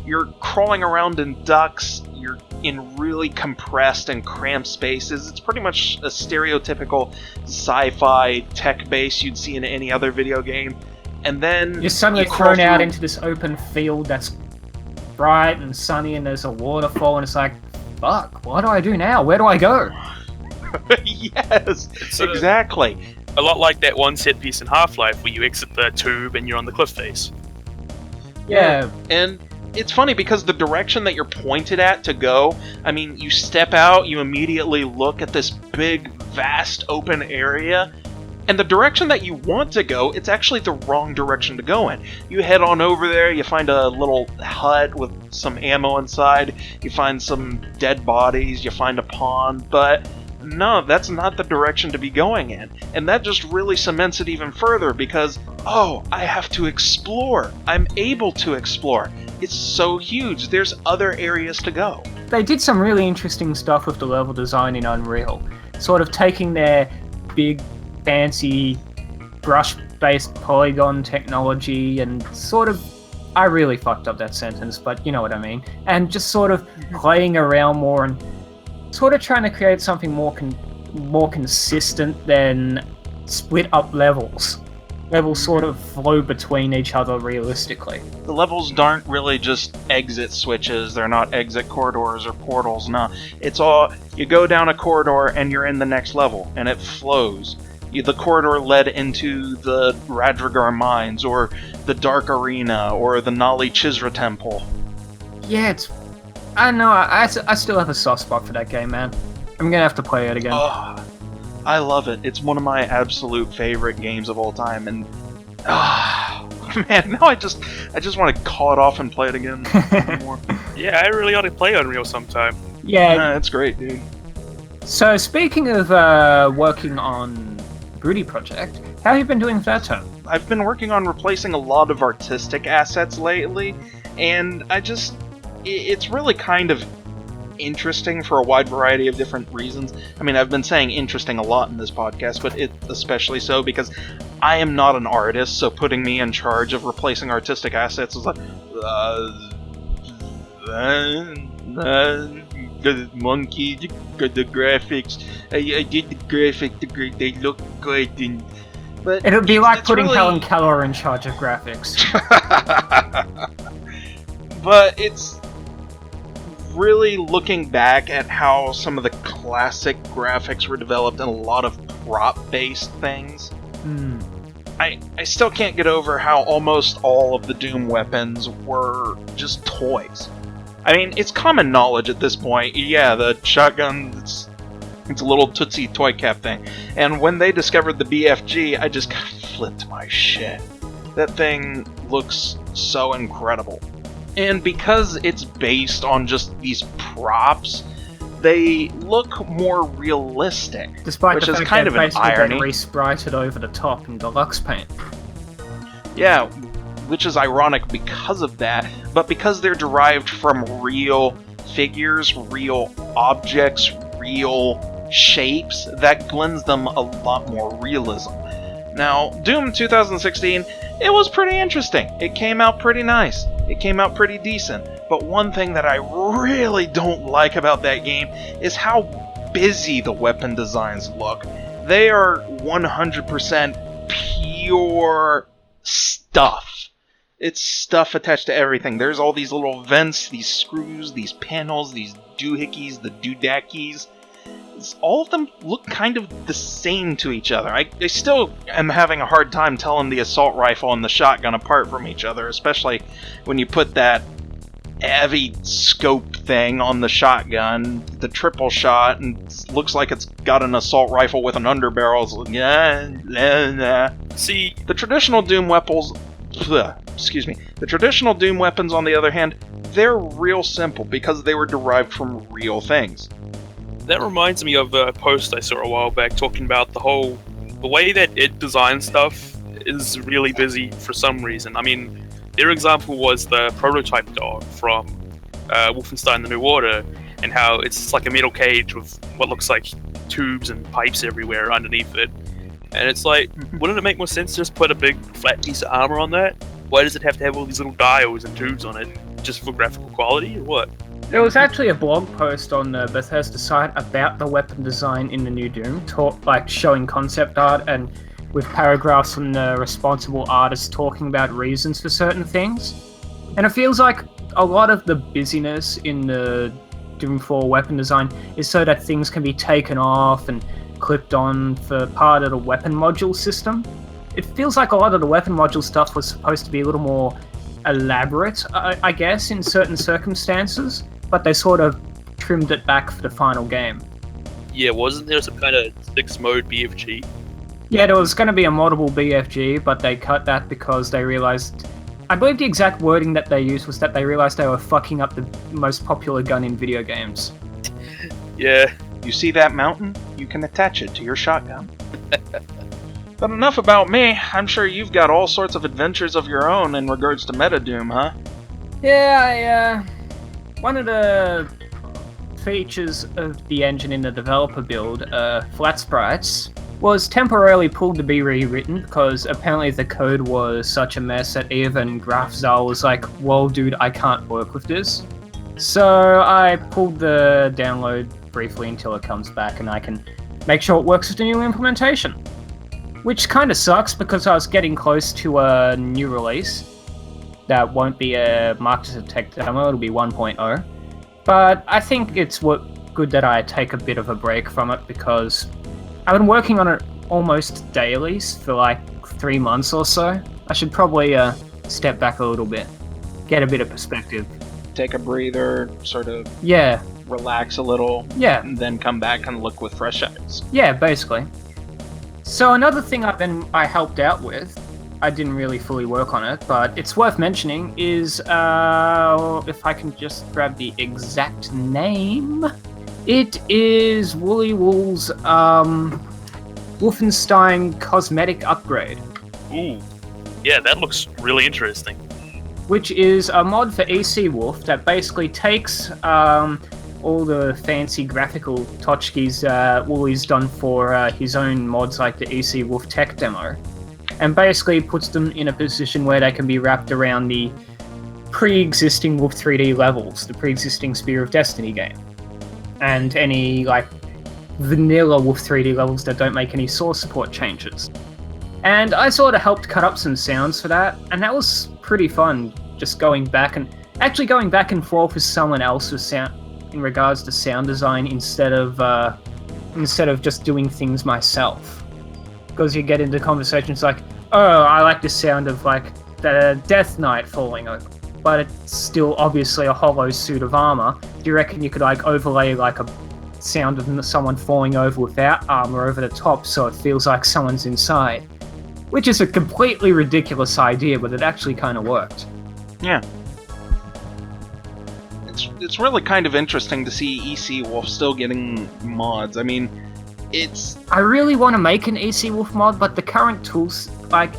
you're crawling around in ducks, you're in really compressed and cramped spaces. It's pretty much a stereotypical sci-fi tech base you'd see in any other video game. And then you're suddenly thrown out into this open field that's bright and sunny and there's a waterfall and it's like, fuck, what do I do now? Where do I go? Yes, exactly. A lot like that one set piece in Half-Life where you exit the tube and you're on the cliff face. Yeah. And it's funny because the direction that you're pointed at to go, I mean, you step out, you immediately look at this big, vast, open area, and the direction that you want to go, it's actually the wrong direction to go in. You head on over there, you find a little hut with some ammo inside, you find some dead bodies, you find a pond, but no, that's not the direction to be going in. And that just really cements it even further because, oh, I have to explore. I'm able to explore. It's so huge. There's other areas to go. They did some really interesting stuff with the level design in Unreal. Sort of taking their big, fancy, brush-based polygon technology and sort of... I really fucked up that sentence, but you know what I mean. And just sort of playing around more and sort of trying to create something more consistent than split up levels. levels sort of flow between each other realistically. The levels aren't really just exit switches, they're not exit corridors or portals, no. It's all, you go down a corridor and you're in the next level, and it flows. The corridor led into the Radrigar Mines, or the Dark Arena, or the Nali Chisra Temple. Yeah, it's... I don't know, I still have a soft spot for that game, man. I'm gonna have to play it again. Oh, I love it. It's one of my absolute favorite games of all time, and... man, now I just want to call it off and play it again more. Yeah, I really ought to play Unreal sometime. Yeah, it's great, dude. So, speaking of working on Broody Project, how have you been doing with that, Tom? I've been working on replacing a lot of artistic assets lately, and it's really kind of interesting for a wide variety of different reasons. I mean, I've been saying interesting a lot in this podcast, but it especially so because I am not an artist, so putting me in charge of replacing artistic assets is like, the monkey, the graphics, I did the graphics, they look good, but it would be like putting really... Helen Keller in charge of graphics. But it's really looking back at how some of the classic graphics were developed in a lot of prop-based things. I still can't get over how almost all of the Doom weapons were just toys. I mean, it's common knowledge at this point. Yeah, the shotgun, it's a little Tootsie toy cap thing. And when they discovered the BFG, I just flipped my shit. That thing looks so incredible. And because it's based on just these props, they look more realistic. Despite which the is fact kind of an irony. Been re-sprited over the top in deluxe paint. Yeah, which is ironic because of that, but because they're derived from real figures, real objects, real shapes, that lends them a lot more realism. Now, Doom 2016, it was pretty interesting. It came out pretty nice. It came out pretty decent. But one thing that I really don't like about that game is how busy the weapon designs look. They are 100% pure stuff. It's stuff attached to everything. There's all these little vents, these screws, these panels, these doohickeys, the doodackies. All of them look kind of the same to each other. I still am having a hard time telling the assault rifle and the shotgun apart from each other, especially when you put that heavy scope thing on the shotgun, the triple shot, and it looks like it's got an assault rifle with an underbarrel. See, the traditional Doom weapons, the traditional Doom weapons, on the other hand, they're real simple because they were derived from real things. That reminds me of a post I saw a while back talking about the way that it designs stuff is really busy for some reason. I mean, their example was the prototype dog from Wolfenstein: The New Order, and how it's just like a metal cage with what looks like tubes and pipes everywhere underneath it. And it's like, wouldn't it make more sense to just put a big flat piece of armor on that? Why does it have to have all these little dials and tubes on it? Just for graphical quality, or what? There was actually a blog post on the Bethesda site about the weapon design in the new Doom, showing concept art and with paragraphs from the responsible artists talking about reasons for certain things. And it feels like a lot of the busyness in the Doom 4 weapon design is so that things can be taken off and clipped on for part of the weapon module system. It feels like a lot of the weapon module stuff was supposed to be a little more elaborate, I guess, in certain circumstances, but they sort of trimmed it back for the final game. Yeah, wasn't there some kind of 6-mode BFG? Yeah, there was going to be a moddable BFG, but they cut that because they realized... I believe the exact wording that they used was that they realized they were fucking up the most popular gun in video games. Yeah. You see that mountain? You can attach it to your shotgun. But enough about me. I'm sure you've got all sorts of adventures of your own in regards to Meta Doom, huh? Yeah, one of the features of the engine in the developer build, flat sprites, was temporarily pulled to be rewritten because apparently the code was such a mess that even GraphZal was like, whoa dude, I can't work with this. So I pulled the download briefly until it comes back and I can make sure it works with the new implementation. which kind of sucks because I was getting close to a new release that won't be a marked as a tech demo, it'll be 1.0. But I think it's good that I take a bit of a break from it because I've been working on it almost daily for like 3 months or so. I should probably step back a little bit, get a bit of perspective. Take a breather, sort of Yeah, relax a little, yeah, and then come back and look with fresh eyes. yeah, basically. So another thing I helped out with, I didn't really fully work on it, but it's worth mentioning, is if I can just grab the exact name, it is Woolly Wool's Wolfenstein cosmetic upgrade. Ooh, yeah, that looks really interesting. Which is a mod for EC Wolf that basically takes all the fancy graphical tchotchkes Wooly's done for his own mods like the EC Wolf tech demo, and basically puts them in a position where they can be wrapped around the pre-existing Wolf 3D levels, the pre-existing Spear of Destiny game, and any like vanilla Wolf 3D levels that don't make any source support changes. And I sort of helped cut up some sounds for that, and that was pretty fun, just going back and forth with someone else with sound in regards to sound design instead of just doing things myself. Because you get into conversations like, oh, I like the sound of like the Death Knight falling over, but it's still obviously a hollow suit of armor. Do you reckon you could like overlay like a sound of someone falling over without armor over the top so it feels like someone's inside? Which is a completely ridiculous idea, but it actually kind of worked. Yeah. It's really kind of interesting to see EC Wolf still getting mods. I mean, I really want to make an EC Wolf mod, but the current tools, like,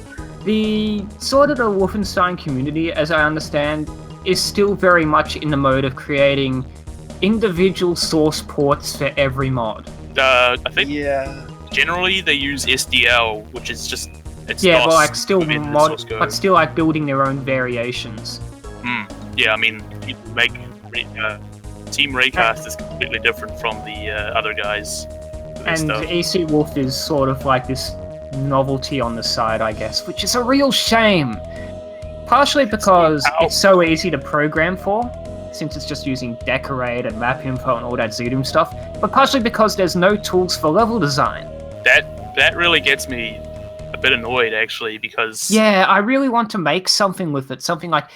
the sort of the Wolfenstein community, as I understand, is still very much in the mode of creating individual source ports for every mod. I think yeah. Generally they use SDL, which is just it's yeah, DOS well, like still mod, but still like building their own variations. Yeah, I mean, people make Team Raycast is completely different from the other guys. And stuff. EC Wolf is sort of like this novelty on the side, I guess, which is a real shame. Partially because it's so easy to program for, since it's just using decorate and map info and all that Zoom stuff, but partially because there's no tools for level design. That really gets me a bit annoyed, actually, because... Yeah, I really want to make something with it, something like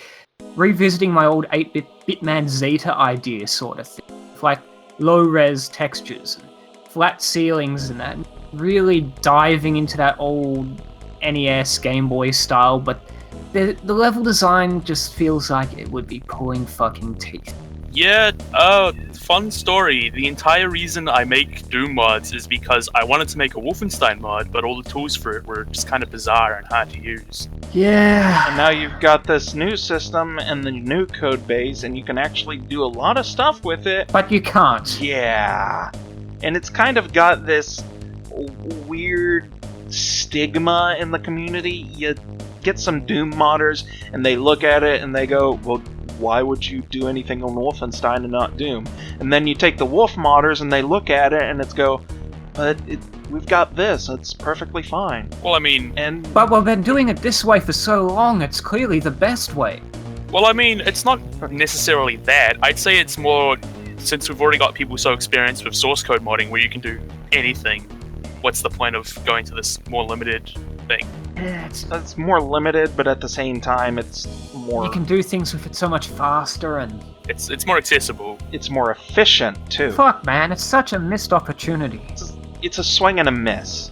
revisiting my old 8-bit Bitman Zeta idea sort of thing. Like low-res textures, flat ceilings and that. Really diving into that old NES Game Boy style, but the level design just feels like it would be pulling fucking teeth. Yeah, fun story. The entire reason I make Doom mods is because I wanted to make a Wolfenstein mod, but all the tools for it were just kind of bizarre and hard to use. Yeah. And now you've got this new system and the new code base, and you can actually do a lot of stuff with it. But you can't. Yeah. And it's kind of got this weird stigma in the community. You get some Doom modders, and they look at it and they go, well, why would you do anything on Wolfenstein and not Doom? And then you take the Wolf modders and they look at it and it's go, but we've got this, it's perfectly fine. Well, I mean... But we've been doing it this way for so long, it's clearly the best way. Well, I mean, it's not necessarily that. I'd say it's more, since we've already got people so experienced with source code modding where you can do anything, what's the point of going to this more limited thing? Yeah, it's more limited, but at the same time, it's more... You can do things with it so much faster and... It's more accessible. It's more efficient, too. Fuck, man, it's such a missed opportunity. It's a swing and a miss.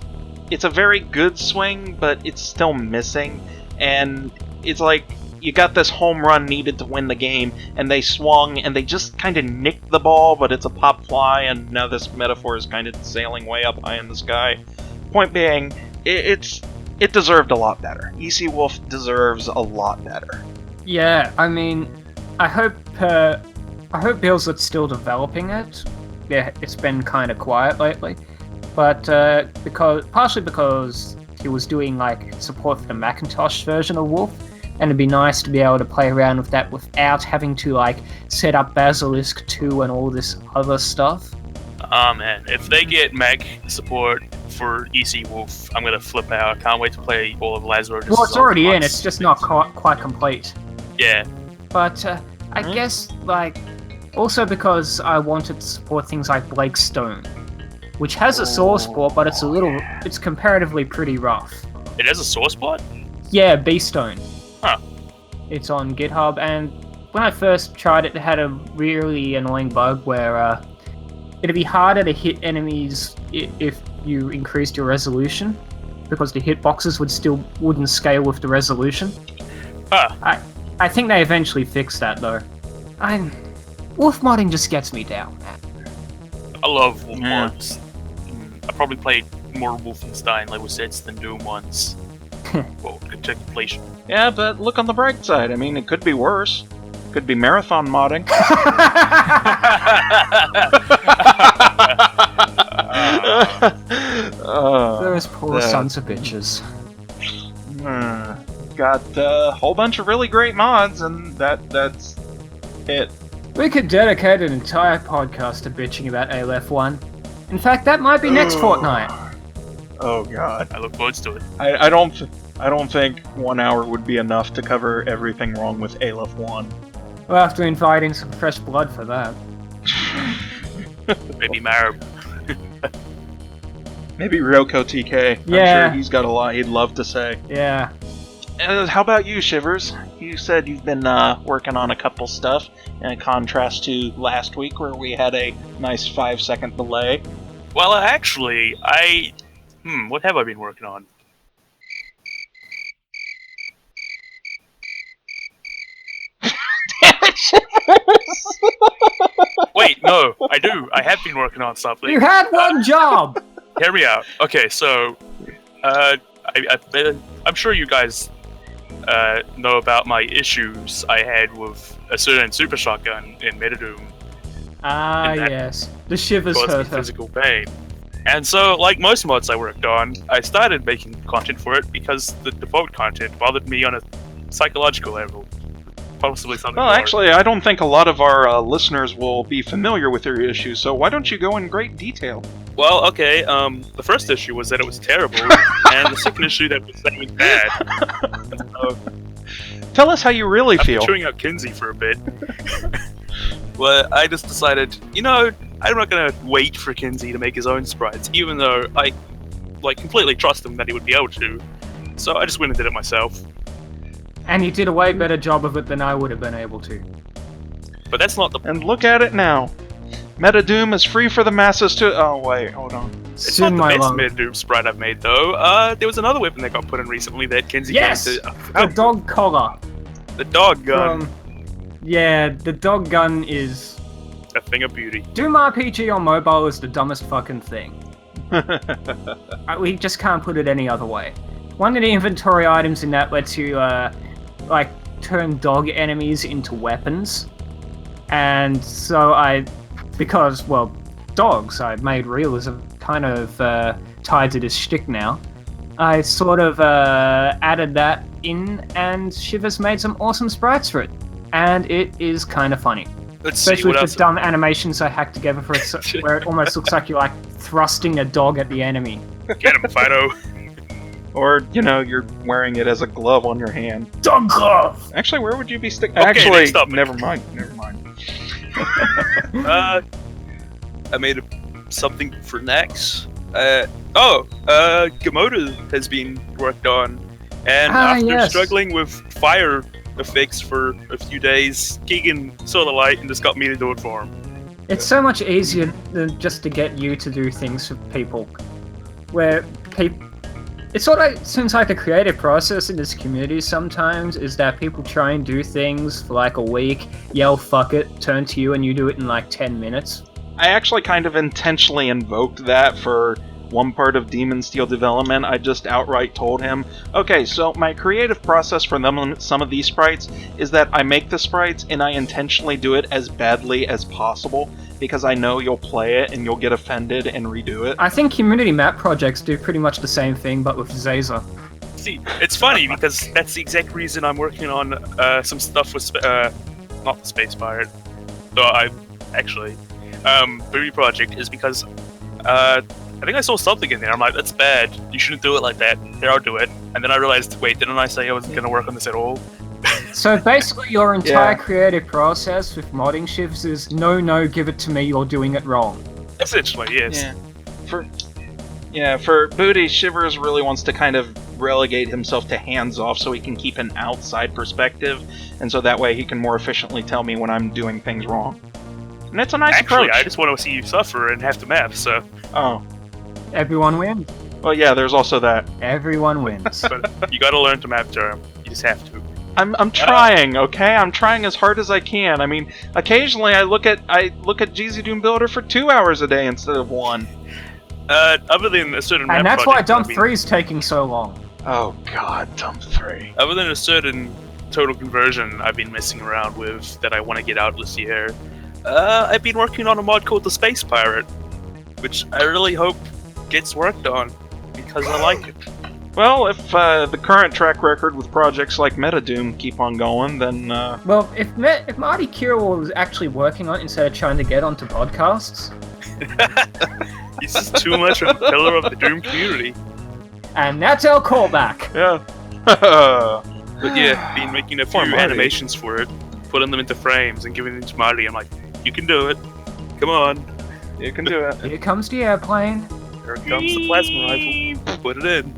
It's a very good swing, but it's still missing, and it's like, you got this home run needed to win the game, and they swung, and they just kind of nicked the ball, but it's a pop fly, and now this metaphor is kind of sailing way up high in the sky. Point being, it deserved a lot better. EC Wolf deserves a lot better. Yeah, I mean, I hope Bill's still developing it. Yeah, it's been kind of quiet lately, but partially because he was doing like support for the Macintosh version of Wolf, and it'd be nice to be able to play around with that without having to like set up Basilisk 2 and all this other stuff. Man, if they get Mac support for EC Wolf. I'm gonna flip out. I can't wait to play all of Lazarus. Well, it's already in. It's just not quite complete. Yeah. But I guess, like, also because I wanted to support things like Blake Stone, which has a source port, but it's comparatively pretty rough. It has a source port? Yeah, B-Stone. Huh. It's on GitHub, and when I first tried it, it had a really annoying bug where it'd be harder to hit enemies if you increased your resolution, because the hitboxes wouldn't scale with the resolution. Huh. I think they eventually fixed that, though. Wolf modding just gets me down, man. I love Wolf mods. I probably played more Wolfenstein Level sets than Doom ones. Well, to completion. Yeah, but look on the bright side. I mean, it could be worse. Could be marathon modding. Those poor sons of bitches. Got a whole bunch of really great mods, and that's it. We could dedicate an entire podcast to bitching about ALF1. In fact, that might be next fortnight. Oh god. I look forward to it. I don't think 1 hour would be enough to cover everything wrong with ALF 1. We'll have to invite in some fresh blood for that. Maybe Marib. Maybe Ryoko TK. Yeah. I'm sure he's got a lot he'd love to say. Yeah. How about you, Shivers? You said you've been working on a couple stuff, in contrast to last week where we had a nice 5-second delay. Well, actually, what have I been working on? Wait, no, I do. I have been working on something. You had one job! Hear me out. Okay, so, I'm sure you guys know about my issues I had with a certain super shotgun in Metadoom. Ah, yes. The shivers Caused me hurt her. physical pain. And so, like most mods I worked on, I started making content for it because the default content bothered me on a psychological level. Possibly something Well, more. actually, I don't think a lot of our listeners will be familiar with your issue, so why don't you go in great detail? Well, okay, the first issue was that it was terrible, and the second issue that was bad. Tell us how you really feel. After chewing out Kinsie for a bit, well, I just decided, I'm not gonna wait for Kinsie to make his own sprites, even though I, completely trust him that he would be able to. So I just went and did it myself. And you did a way better job of it than I would have been able to. But that's not the... And look at it now. Metadoom is free for the masses to... Oh, wait, hold on. It's not the best Metadoom sprite I've made, though. There was another weapon that got put in recently that Kinsie Yes! The dog collar. The dog gun. Yeah, the dog gun is... a thing of beauty. Doom RPG on mobile is the dumbest fucking thing. We just can't put it any other way. One of the inventory items in that lets you, turn dog enemies into weapons. And so because dogs, I made realism kind of tied to this shtick now. I sort of added that in, and Shivers made some awesome sprites for it. And it is kind of funny. Especially with the dumb animations I hacked together for it, where it almost looks like you're thrusting a dog at the enemy. Get him, Fido. Or, you're wearing it as a glove on your hand. Dog glove! Actually, where would you be sticking... Okay, Actually, never mind. I made something for Nax. Gamoda has been worked on. And after struggling with fire effects for a few days, Keegan saw the light and just got me to do it for him. It's so much easier than just to get you to do things for people. Where it sort of seems like a creative process in this community sometimes, is that people try and do things for a week, yell fuck it, turn to you, and you do it in 10 minutes. I actually kind of intentionally invoked that for one part of Demon Steel development. I just outright told him, okay, so my creative process for some of these sprites is that I make the sprites and I intentionally do it as badly as possible, because I know you'll play it and you'll get offended and redo it. I think community map projects do pretty much the same thing, but with Zaza. See, it's funny, because that's the exact reason I'm working on some stuff with, not Space Pirate, though I actually, Booty Project, is because, I think I saw something in there. I'm like, that's bad. You shouldn't do it like that. Here, I'll do it. And then I realized, wait, didn't I say I wasn't going to work on this at all? So basically, your entire creative process with modding shivs is no, give it to me. You're doing it wrong. Essentially, yes. For Booty, Shivers really wants to kind of relegate himself to hands-off so he can keep an outside perspective, and so that way he can more efficiently tell me when I'm doing things wrong. And it's a nice approach. I just want to see you suffer and have to map, so... Oh. Everyone wins. Well, yeah, there's also that. Everyone wins. But you gotta learn to map, Jerem. You just have to. I'm trying, okay? I'm trying as hard as I can. I mean, occasionally I look at GZ Doom Builder for 2 hours a day instead of 1. Other than a certain map And that's why project, Dump 3 is taking so long. Oh god, Dump 3. Other than a certain total conversion I've been messing around with that I want to get out this year, I've been working on a mod called the Space Pirate, which I really hope gets worked on, because I like it. Well, if the current track record with projects like MetaDoom keep on going, then... Well, if Marty Kirill was actually working on it instead of trying to get onto podcasts... He's just too much of a pillar of the Doom community. And that's our callback! Yeah. But yeah, been making a few animations for it, putting them into frames and giving them to Marty. I'm like, you can do it. Come on. You can do it. Here comes the airplane. Here comes the plasma rifle. Put it in.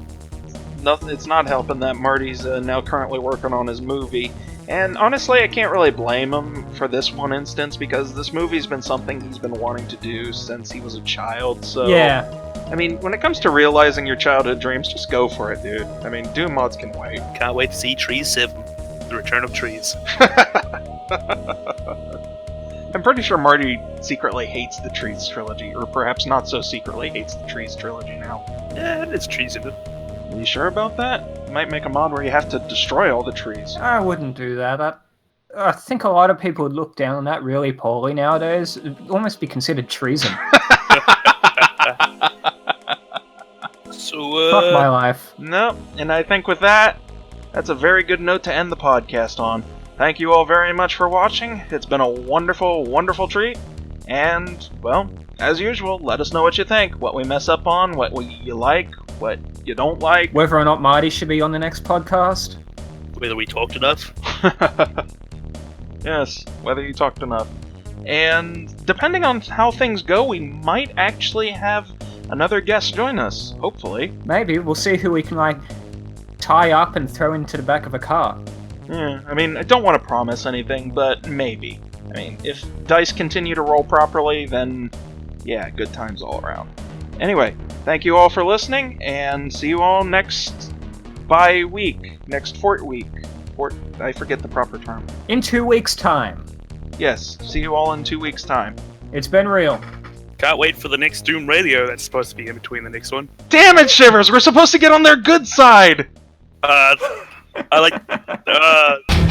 Nothing. It's not helping that Marty's now currently working on his movie. And honestly, I can't really blame him for this one instance, because this movie's been something he's been wanting to do since he was a child, so... Yeah. I mean, when it comes to realizing your childhood dreams, just go for it, dude. I mean, Doom mods can wait. Can't wait to see Trees 7. The Return of Trees. I'm pretty sure Marty secretly hates the Trees trilogy, or perhaps not so secretly hates the Trees trilogy now. Yeah, there's trees in it. Are you sure about that? You might make a mod where you have to destroy all the trees. I wouldn't do that. I think a lot of people would look down on that really poorly nowadays. It would almost be considered treason. So, Fuck my life. Nope, and I think with that, that's a very good note to end the podcast on. Thank you all very much for watching. It's been a wonderful, wonderful treat. And, well, as usual, let us know what you think. What we mess up on, what you like, what you don't like. Whether or not Marty should be on the next podcast. Whether we talked enough. Yes, whether you talked enough. And depending on how things go, we might actually have another guest join us, hopefully. Maybe. We'll see who we can, tie up and throw into the back of a car. Yeah, I mean, I don't want to promise anything, but maybe. I mean, if dice continue to roll properly, then yeah, good times all around. Anyway, thank you all for listening, and see you all next next fort week. I forget the proper term. In 2 weeks' time. Yes, see you all in 2 weeks' time. It's been real. Can't wait for the next Doom Radio that's supposed to be in between the next one. Damn it, Shivers! We're supposed to get on their good side! I like...